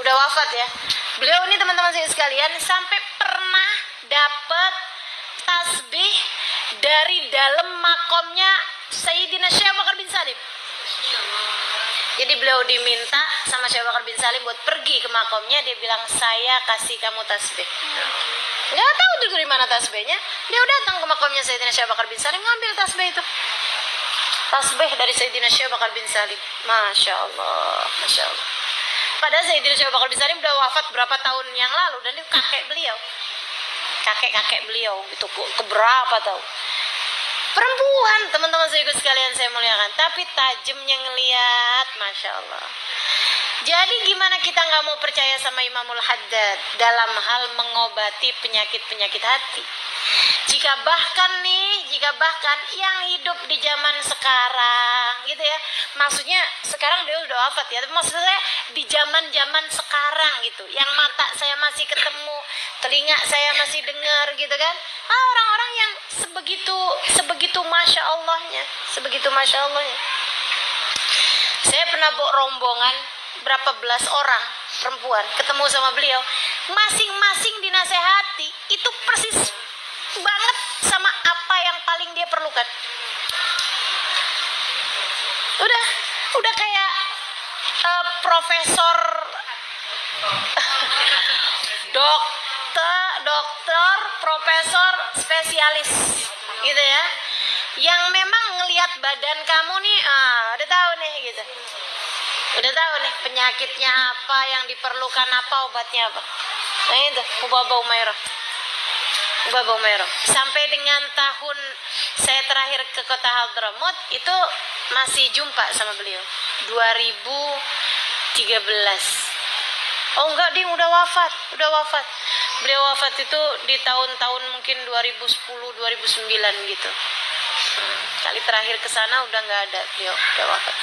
udah wafat ya. Beliau ini teman-teman saya sekalian sampai pernah dapat tasbih dari dalam makomnya Sayyidina Syekh Abu Bakar bin Salim. Jadi beliau diminta sama Syekh Abu Bakar bin Salim buat pergi ke makomnya. Dia bilang, saya kasih kamu tasbih. Gak tahu tuh dari mana tasbihnya. Dia datang ke makomnya Sayyidina Syekh Abu Bakar bin Salim, ngambil tasbih itu. Tasbih dari Sayyidina Syekh Abu Bakar bin Salim. Masya Allah, Masya Allah. Padahal Sayyidina Syekh Abu Bakar bin Salim udah wafat berapa tahun yang lalu. Dan itu kakek beliau. Kakek-kakek beliau itu keberapa tahu. Perempuan, teman-teman saya sekalian saya muliakan, tapi tajamnya ngelihat, Masya Allah. Jadi gimana kita nggak mau percaya sama Imamul Haddad dalam hal mengobati penyakit-penyakit hati? Jika bahkan yang hidup di zaman sekarang, gitu ya, maksudnya sekarang dia udah wafat ya, tapi maksudnya di zaman-zaman sekarang gitu, yang mata saya masih ketemu, telinga saya masih dengar, gitu kan? Orang-orang yang sebegitu masya Allahnya. Saya pernah bawa rombongan berapa belas orang perempuan ketemu sama beliau, masing-masing dinasehati itu persis banget sama apa yang paling dia perlukan. Udah kayak profesor dokter, profesor, spesialis gitu ya, yang memang ngelihat badan kamu nih, udah tahu nih gitu, udah tahu nih penyakitnya apa, yang diperlukan apa, obatnya apa. Nah itu Ubaba Umairah. Sampai dengan tahun saya terakhir ke kota Hadramaut itu masih jumpa sama beliau 2013. Oh enggak, dia udah wafat. Beliau wafat itu di tahun-tahun mungkin 2010, 2009 gitu. Kali terakhir ke sana udah nggak ada, beliau udah wafat.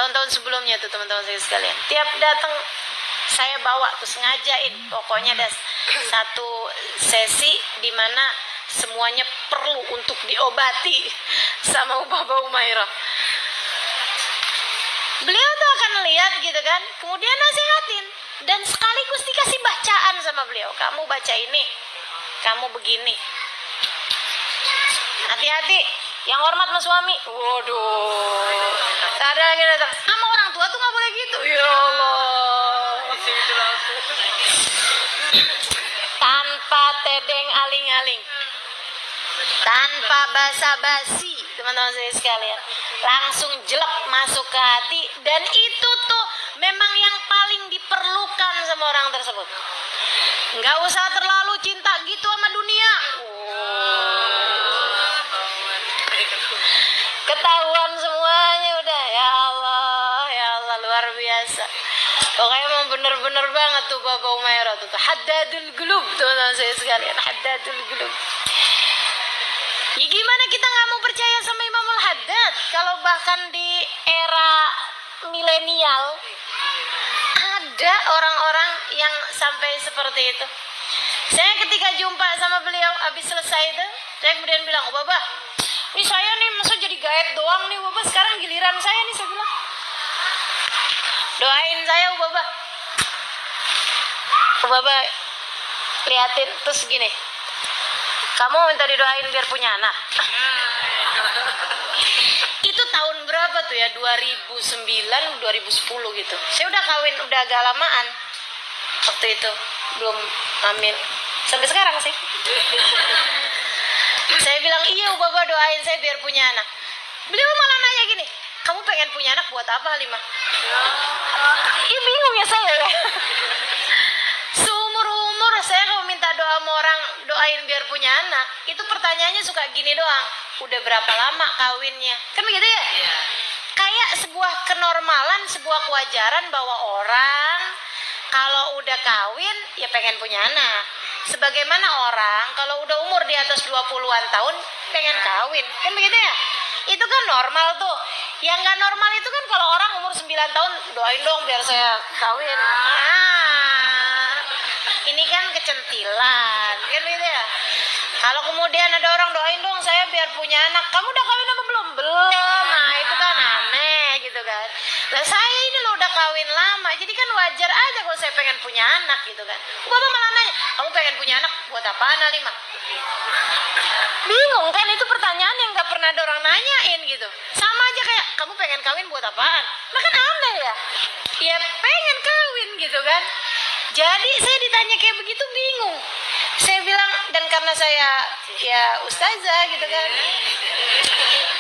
Tahun-tahun sebelumnya tuh teman-teman saya sekalian, tiap datang saya bawa tuh, sengajain, pokoknya ada satu sesi di mana semuanya perlu untuk diobati sama Ubaba Umairah. Beliau tuh akan lihat gitu kan, kemudian nasihatin, dan sekaligus dikasih bacaan sama beliau. Kamu baca ini, kamu begini. Hati-hati, yang hormat sama suami. Waduh, tak ada lagi datang. Sama orang tua tuh nggak boleh gitu. Ya Allah. Tanpa tedeng aling-aling, tanpa basa-basi, teman-teman saya sekalian, langsung jelek masuk ke hati. Dan itu tuh memang yang paling diperlukan sama orang tersebut. Nggak usah terlalu cinta gitu sama dunia. Ketahuan semuanya udah. Ya Allah, luar biasa. Pokoknya emang bener-bener banget tuh Bapak Umairah tuh Haddadul Qulub, teman-teman saya sekalian, Haddadul Qulub. Ya gimana kita nggak mau percaya sama Imamul Haddad kalau bahkan di era milenial ada orang-orang yang sampai seperti itu. Saya ketika jumpa sama beliau habis selesai itu, saya kemudian bilang, "Oh Bapak, ini saya nih masa jadi gaet doang nih Bapak, sekarang giliran saya nih," saya bilang. "Doain saya Bapak." Bapak liatin terus gini, "Kamu minta didoain biar punya anak." Itu tahun berapa tuh ya, 2009, 2010 gitu. Saya udah kawin, udah agak lamaan waktu itu, belum hamil sampai sekarang sih. Saya bilang, "Iya Bapak, doain saya biar punya anak." Beliau malah nanya gini, "Kamu pengen punya anak buat apa Halimah?" Ih, bingung ya saya ya. Seumur-umur saya kalau minta doa sama orang, doain biar punya anak, itu pertanyaannya suka gini doang, "Udah berapa lama kawinnya?" Kan begitu ya? Kayak sebuah kenormalan, sebuah kewajaran bahwa orang kalau udah kawin ya pengen punya anak. Sebagaimana orang kalau udah umur di atas 20-an tahun pengen kawin. Kan begitu ya? Itu kan normal tuh. Yang gak normal itu kan kalau orang umur 9 tahun, "Doain dong biar saya kawin." Ini kan kecentilan. Kan begitu ya? Kalau kemudian ada orang, "Doain dong saya biar punya anak." "Kamu udah kawin apa belum?" "Belum." Nah itu kan aneh gitu kan. Lah saya ini loh udah kawin lama, jadi kan wajar aja kalau saya pengen punya anak gitu kan. Bapak malah nanya, kamu pengen punya anak buat apaan Halimah? Bingung kan, itu pertanyaan yang gak pernah ada orang nanyain gitu. Sama aja kayak, kamu pengen kawin buat apaan? Nah kan aneh ya. Ya pengen kawin gitu kan. Jadi saya ditanya kayak begitu bingung. Saya bilang, dan karena saya ya ustazah gitu kan.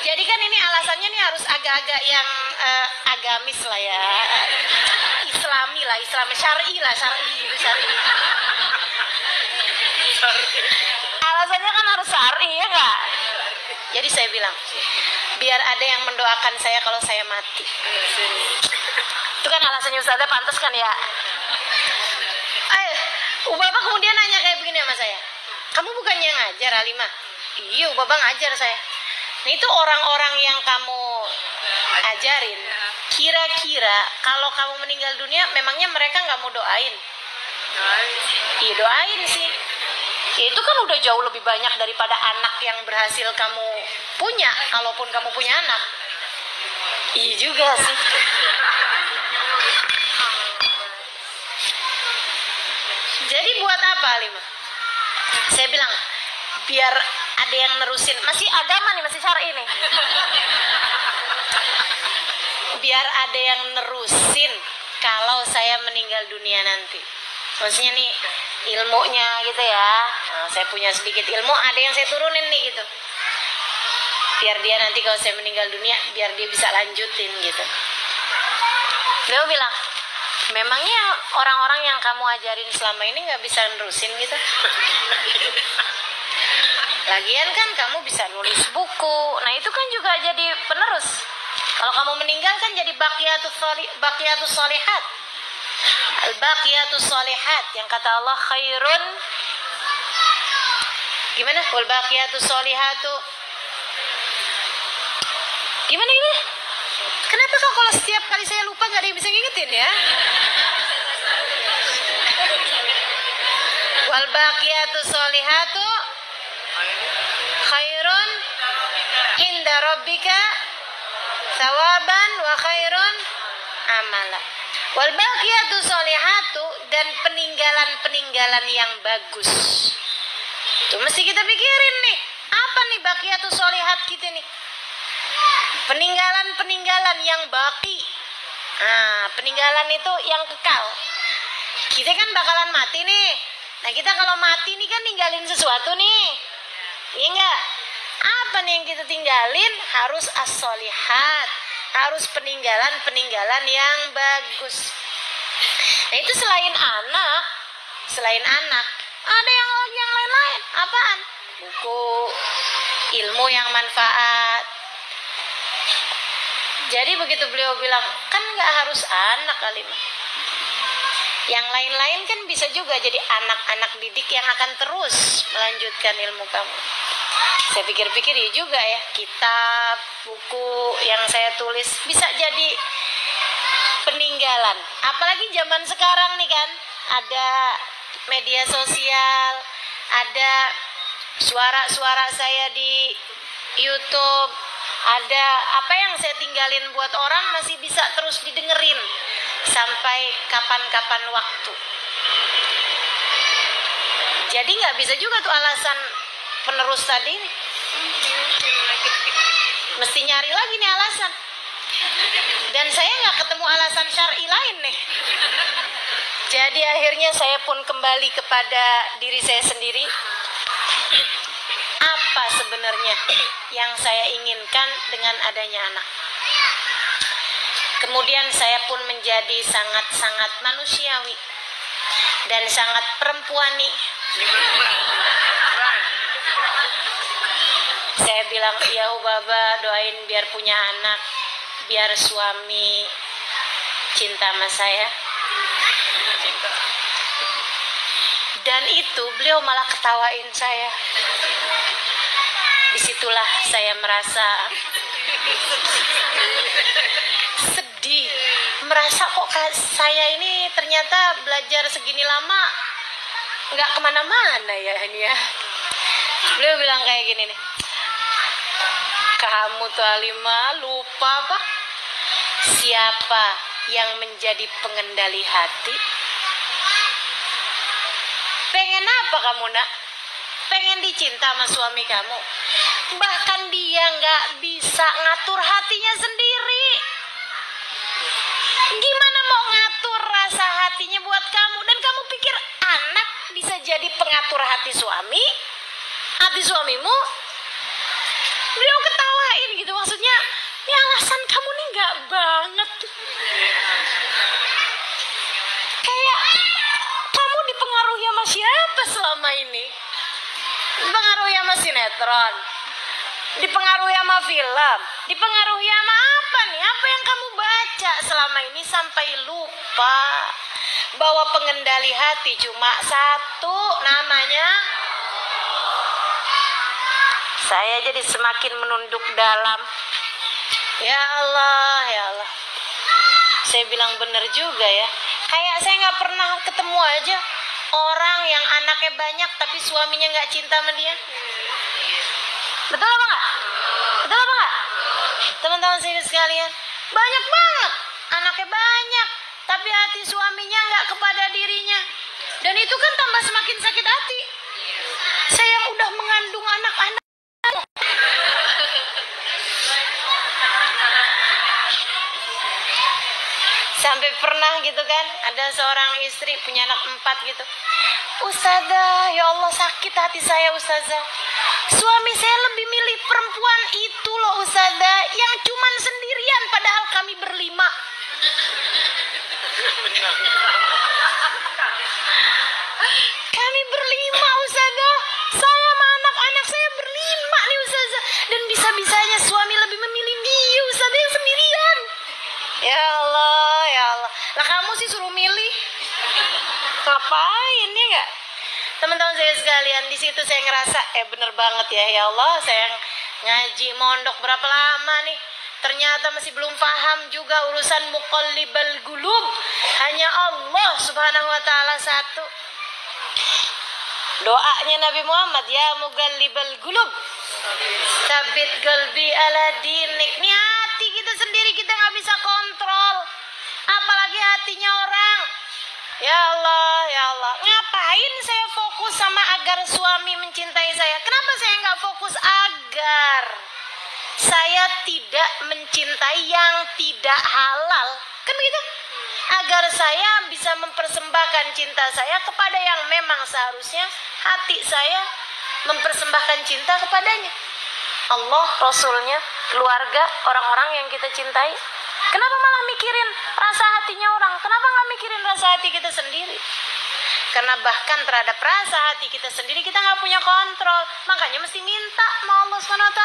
Jadi kan ini alasannya nih harus agak-agak yang agamis lah ya. Islami lah, syar'i gitu, syar'i. Alasannya kan harus syar'i ya nggak? Jadi saya bilang, biar ada yang mendoakan saya kalau saya mati. Itu kan alasannya ustazah, pantas kan ya. Bapak kemudian nanya kayak begini sama saya, kamu bukannya ngajar Halimah? Iya, Bapak ngajar saya. Nah, itu orang-orang yang kamu ajarin, kira-kira kalau kamu meninggal dunia, memangnya mereka nggak mau doain? Iya, doain sih. Ya, itu kan udah jauh lebih banyak daripada anak yang berhasil kamu punya, kalaupun kamu punya anak. Iya juga sih. Jadi buat apa Halimah? Saya bilang, biar ada yang nerusin. Masih agama nih, masih syar'i nih. Biar ada yang nerusin kalau saya meninggal dunia nanti. Maksudnya nih ilmunya gitu ya. Nah, saya punya sedikit ilmu, ada yang saya turunin nih gitu. Biar dia nanti kalau saya meninggal dunia, biar dia bisa lanjutin gitu. Beliau bilang, memangnya orang-orang yang kamu ajarin selama ini gak bisa nerusin gitu? Lagian kan kamu bisa nulis buku. Nah itu kan juga jadi penerus. Kalau kamu meninggal kan jadi baqiyatus sholihat. Al-baqiyatus sholihat. Yang kata Allah khairun. Gimana? Wal baqiyatus sholihatu. Gimana? Kenapa kok kalau setiap kali saya lupa gak ada yang bisa ngingetin ya? Wal baqiyatus sholihatu khairun inda rabbika thawaban wa khairun amala. Wal baqiyatus sholihatu, dan peninggalan-peninggalan yang bagus. Itu mesti kita pikirin nih. Apa nih baqiyatus sholihat kita nih? Peninggalan-peninggalan yang baki. Nah, peninggalan itu yang kekal. Kita kan bakalan mati nih. Nah, kita kalau mati nih kan ninggalin sesuatu nih. Iya enggak? Apa nih yang kita tinggalin? Harus as-sholihat. Harus peninggalan-peninggalan yang bagus. Nah, itu selain anak, ada yang lain-lain. Apaan? Buku, ilmu yang manfaat. Jadi begitu beliau bilang, kan nggak harus anak Halimah. Yang lain-lain kan bisa juga jadi anak-anak didik yang akan terus melanjutkan ilmu kamu. Saya pikir-pikir ya juga ya, kitab, buku yang saya tulis bisa jadi peninggalan. Apalagi zaman sekarang nih kan, ada media sosial, ada suara-suara saya di YouTube, ada apa yang saya tinggalin buat orang masih bisa terus didengerin sampai kapan-kapan waktu. Jadi nggak bisa juga tuh alasan penerus tadi nih. Mesti nyari lagi nih alasan. Dan saya nggak ketemu alasan syar'i lain nih. Jadi akhirnya saya pun kembali kepada diri saya sendiri. Apa sebenarnya yang saya inginkan dengan adanya anak? Kemudian saya pun menjadi sangat-sangat manusiawi dan sangat perempuani. Saya bilang, ya Baba, doain biar punya anak, biar suami cinta sama saya. Dan itu beliau malah ketawain saya. Disitulah saya merasa sedih, merasa kok saya ini ternyata belajar segini lama nggak kemana-mana ya ini ya. Beliau bilang kayak gini nih, kamu tuh Halimah lupa apa? Siapa yang menjadi pengendali hati? Pengen apa kamu nak? Pengen dicinta sama suami kamu? Bahkan dia gak bisa ngatur hatinya sendiri. Gimana mau ngatur rasa hatinya buat kamu? Dan kamu pikir anak bisa jadi pengatur hati suami? Hati suamimu? Beliau ketawain gitu, maksudnya ini alasan kamu nih gak banget. Kayak kamu dipengaruhi sama siapa selama ini? Dipengaruhi sama sinetron, dipengaruhi sama film, dipengaruhi sama apa nih? Apa yang kamu baca selama ini sampai lupa bahwa pengendali hati cuma satu, namanya. Saya jadi semakin menunduk dalam. Ya Allah, ya Allah. Saya bilang bener juga ya. Kayak saya gak pernah ketemu aja orang yang anaknya banyak tapi suaminya gak cinta sama dia. Betul apa gak? Betul apa gak? Teman-teman saya sekalian, banyak banget anaknya banyak tapi hati suaminya gak kepada dirinya. Dan itu kan tambah semakin sakit hati. Saya yang udah mengandung anak-anak, sampai pernah gitu kan, ada seorang istri punya anak 4 gitu. Ustazah, ya Allah sakit hati saya Ustazah. Suami saya lebih milih perempuan itu loh Ustazah, yang cuman sendirian padahal kami berlima. Kami berlima Ustazah. Saya sama anak-anak saya berlima nih Ustazah. Dan bisa-bisanya suami lebih memilih dia Ustazah yang sendirian. Ya Allah, ya Allah. Lah kamu sih suruh milih. Ngapain ya enggak? Teman-teman saya sekalian, di situ saya ngerasa bener banget ya. Ya Allah, saya ngaji mondok berapa lama nih? Ternyata masih belum paham juga urusan muqallibal qulub. Hanya Allah Subhanahu wa taala satu. Doanya Nabi Muhammad, ya muqallibal qulub, tsabit qalbi ala dinik. Nih hati kita sendiri kita nggak bisa kontrol, apalagi hatinya orang. Ya Allah, ya Allah. Ngapain saya fokus sama agar suami mencintai saya? Kenapa saya nggak fokus agar saya tidak mencintai yang tidak halal? Kan begitu? Agar saya bisa mempersembahkan cinta saya kepada yang memang seharusnya hati saya mempersembahkan cinta kepadanya. Allah, Rasulnya, keluarga, orang-orang yang kita cintai. Kenapa malah mikirin rasa hatinya orang? Kenapa nggak mikirin rasa hati kita sendiri? Karena bahkan terhadap rasa hati kita sendiri kita nggak punya kontrol. Makanya mesti minta sama Allah SWT.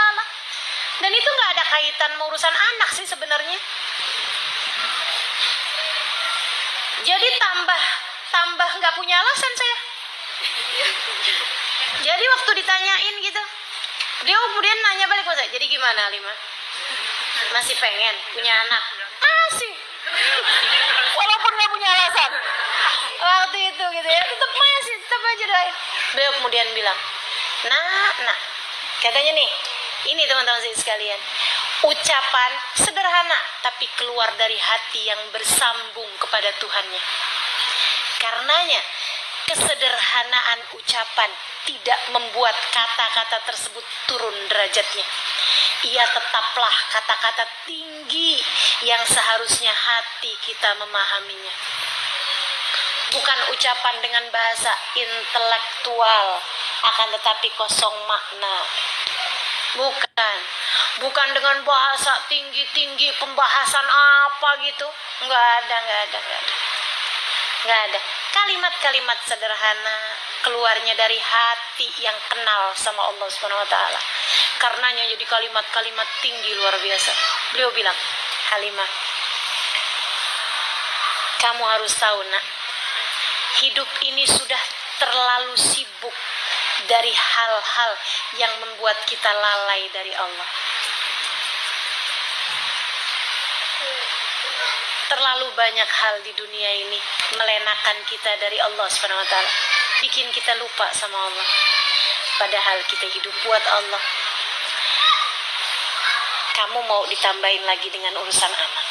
Dan itu nggak ada kaitan sama urusan anak sih sebenarnya. Jadi tambah nggak punya alasan saya. Jadi waktu ditanyain gitu, dia kemudian nanya balik ke saya, jadi gimana Lima? Masih pengen punya anak? Masih. Walaupun gak punya alasan waktu itu gitu ya, tetap aja doain. Beliau kemudian bilang, nah katanya nih, ini teman-teman sekalian, ucapan sederhana tapi keluar dari hati yang bersambung kepada Tuhannya. Karenanya kesederhanaan ucapan tidak membuat kata-kata tersebut turun derajatnya. Ia tetaplah kata-kata tinggi yang seharusnya hati kita memahaminya. Bukan ucapan dengan bahasa intelektual, akan tetapi kosong makna. Bukan dengan bahasa tinggi-tinggi, pembahasan apa gitu. Nggak ada. Kalimat-kalimat sederhana keluarnya dari hati yang kenal sama Allah Subhanahu wa taala. Karenanya jadi kalimat-kalimat tinggi luar biasa. Beliau bilang, Halimah, kamu harus tahu nak, hidup ini sudah terlalu sibuk dari hal-hal yang membuat kita lalai dari Allah. Terlalu banyak hal di dunia ini melenakan kita dari Allah Subhanahu wa taala, bikin kita lupa sama Allah. Padahal kita hidup buat Allah. Kamu mau ditambahin lagi dengan urusan anak.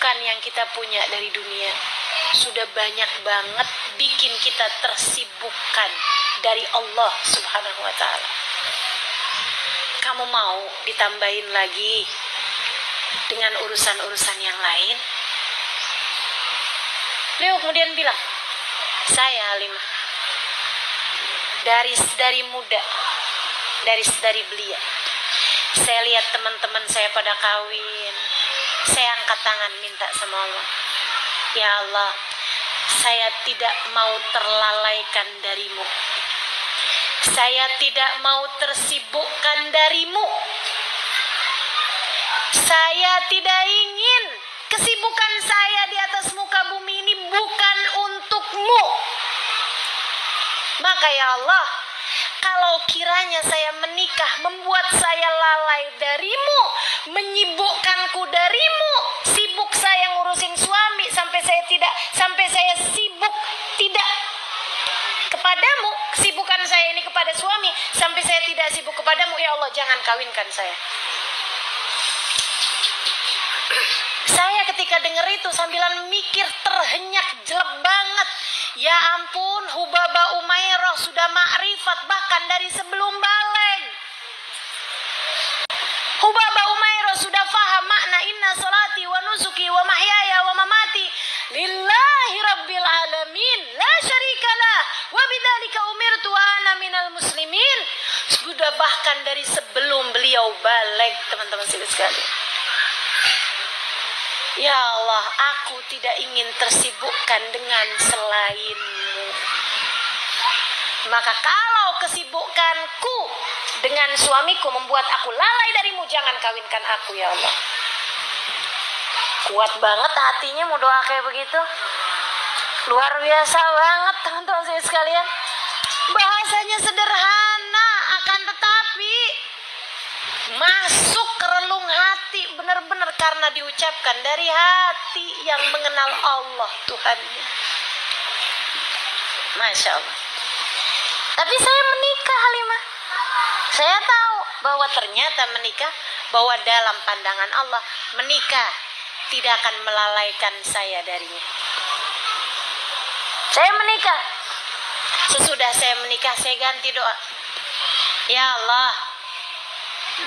kesibukan yang kita punya dari dunia sudah banyak banget bikin kita tersibukkan dari Allah Subhanahu wa ta'ala. Kamu mau ditambahin lagi dengan urusan-urusan yang lain? Beliau kemudian bilang, saya Halimah dari muda, dari belia, saya lihat teman-teman saya pada kawin, saya angkat tangan minta sama Allah, ya Allah, saya tidak mau terlalaikan darimu, saya tidak mau tersibukkan darimu, saya tidak ingin kesibukan saya di atas muka bumi ini bukan untukmu. Maka ya Allah, kalau kiranya saya menikah membuat saya lalai darimu, menyibukkanku darimu, sibuk saya ngurusin suami sampai saya sibuk tidak kepadamu, kesibukan saya ini kepada suami sampai saya tidak sibuk kepadamu, ya Allah jangan kawinkan saya. Saya ketika dengar itu sambilan mikir terhenyak jelek banget. Ya ampun, Hubaba Umairah sudah makrifat bahkan dari sebelum balik. Hubaba Umairah sudah faham makna inna salati wa nusuki wa mahyaya wa mamati lillahi rabbil alamin la syarikalah wa bidzalika umirtu wa ana minal muslimin. Sudah bahkan dari sebelum beliau balik, teman-teman sekalian. Ya Allah, aku tidak ingin tersibukkan dengan selainmu. Maka kalau kesibukanku dengan suamiku membuat aku lalai darimu, jangan kawinkan aku ya Allah. Kuat banget hatinya mau doa kayak begitu. Luar biasa banget teman-teman saya sekalian. Bahasanya sederhana akan tetapi masuk ke relung hati benar-benar karena diucapkan dari hati yang mengenal Allah Tuhannya. Masya Allah. Tapi saya menikah Halimah. Saya tahu bahwa ternyata menikah, bahwa dalam pandangan Allah menikah tidak akan melalaikan saya darinya. Saya menikah. Sesudah saya menikah saya ganti doa. Ya Allah,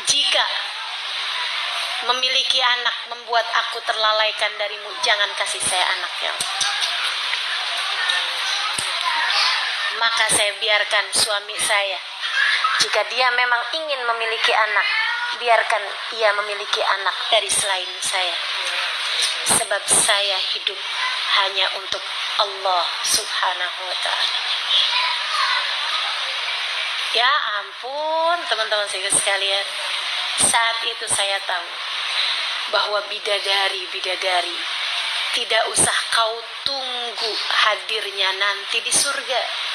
jika memiliki anak membuat aku terlalaikan darimu, jangan kasih saya anak ya Allah. Maka saya biarkan suami saya, jika dia memang ingin memiliki anak, biarkan ia memiliki anak dari selain saya. Sebab saya hidup hanya untuk Allah Subhanahu wa ta'ala. Ya ampun teman-teman sekalian, saat itu saya tahu bahwa bidadari tidak usah kau tunggu hadirnya nanti di surga.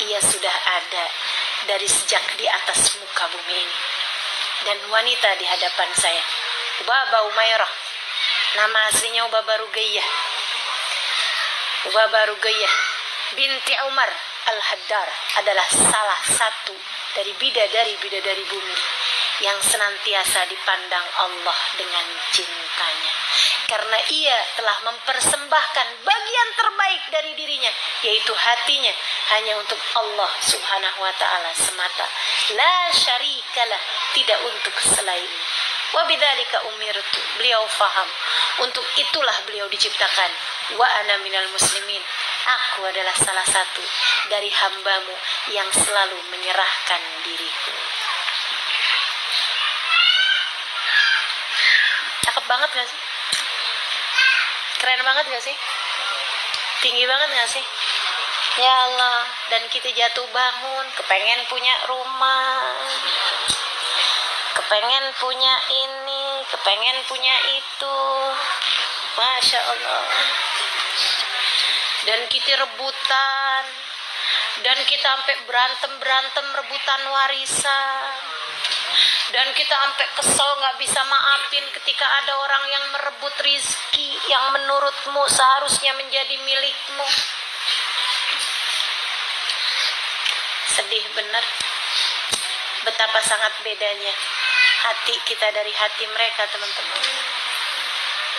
Ia sudah ada dari sejak di atas muka bumi ini. Dan wanita di hadapan saya, Ubaba Umairah, nama aslinya Ubaba Rugayyah. Ubaba Rugayyah binti Umar Al-Haddar adalah salah satu dari bidadari bumi yang senantiasa dipandang Allah dengan cintanya. Karena ia telah mempersembahkan bagian terbaik dari dirinya, yaitu hatinya, hanya untuk Allah Subhanahu wa ta'ala semata. La syarikalah, tidak untuk selainnya. Wa bidzalika umirtu, beliau faham, untuk itulah beliau diciptakan. Wa ana minal muslimin, aku adalah salah satu dari hambamu yang selalu menyerahkan diriku. Cakep banget gak sih? Keren banget gak sih? Tinggi banget gak sih? Ya Allah, dan kita jatuh bangun, kepengen punya rumah, kepengen punya ini, kepengen punya itu. Masya Allah. Dan kita rebutan, dan kita sampai berantem rebutan warisan, dan kita sampai kesel gak bisa maafin ketika ada orang yang merebut rizki yang menurutmu seharusnya menjadi milikmu. Sedih benar betapa sangat bedanya hati kita dari hati mereka, teman-teman.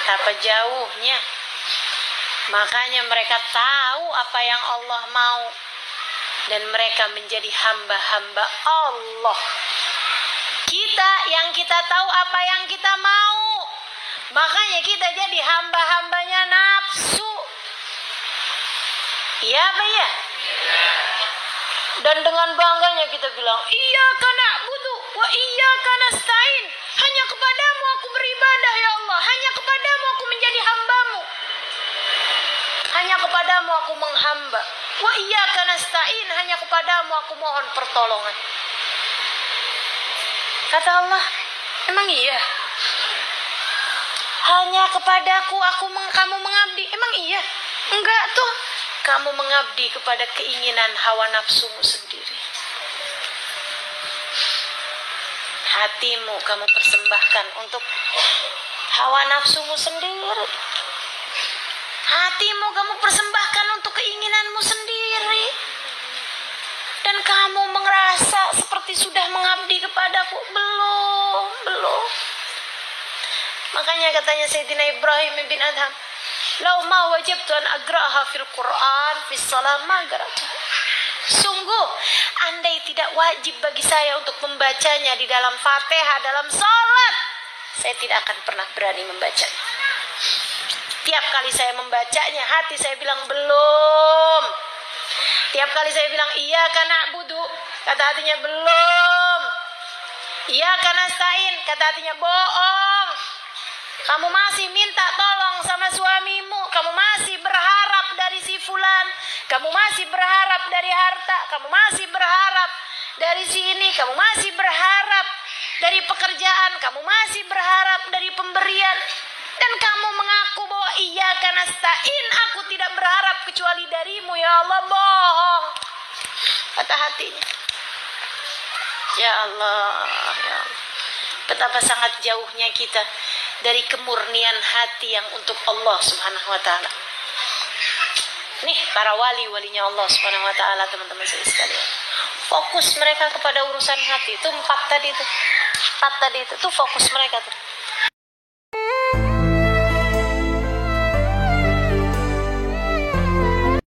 Betapa jauhnya. Makanya mereka tahu apa yang Allah mau. Dan mereka menjadi hamba-hamba Allah. Kita yang kita tahu apa yang kita mau. Makanya kita jadi hamba-hambanya nafsu. Iya apa ya? Dan dengan bangganya kita bilang, iyyaka na'budu wa iyyaka nasta'in. Hanya kepadamu aku beribadah ya Allah. Hanya kepadamu aku menjadi hambamu. Hanya kepadamu aku menghamba. Wa iyyaka nasta'in. Hanya kepadamu aku mohon pertolongan. Kata Allah, emang iya? Hanya kepadaku kamu mengabdi. Emang iya? Enggak tuh. Kamu mengabdi kepada keinginan hawa nafsumu sendiri. Hatimu kamu persembahkan untuk hawa nafsumu sendiri. Hatimu kamu persembahkan untuk keinginanmu sendiri. Dan kamu merasa seperti sudah mengabdi kepadaku. Belum. Makanya katanya Sayyidina Ibrahim bin Adham, "Lau ma wajibtu an agraha fil Qur'an fis salam ma garatu." Sungguh, andai tidak wajib bagi saya untuk membacanya di dalam Fatihah, dalam salat, saya tidak akan pernah berani membacanya. Tiap kali saya membacanya, hati saya bilang belum. Tiap kali saya bilang iyyaka na'budu, kata hatinya belum. Iyyaka nasta'in, kata hatinya bohong. Kamu masih minta tolong sama suamimu. Kamu masih berharap dari si fulan. Kamu masih berharap dari harta. Kamu masih berharap dari sini. Kamu masih berharap dari pekerjaan. Kamu masih berharap dari pemberian. Dan kamu mengaku bahwa iyyaka nasta'in, aku tidak berharap kecuali darimu ya Allah. Bohong, kata hatinya. Ya Allah, ya Allah. Betapa sangat jauhnya kita dari kemurnian hati yang untuk Allah Subhanahu wa taala. Nih para walinya Allah Subhanahu wa taala, teman-teman saya sekalian. Fokus mereka kepada urusan hati. Itu empat tadi itu. Fokus mereka tuh.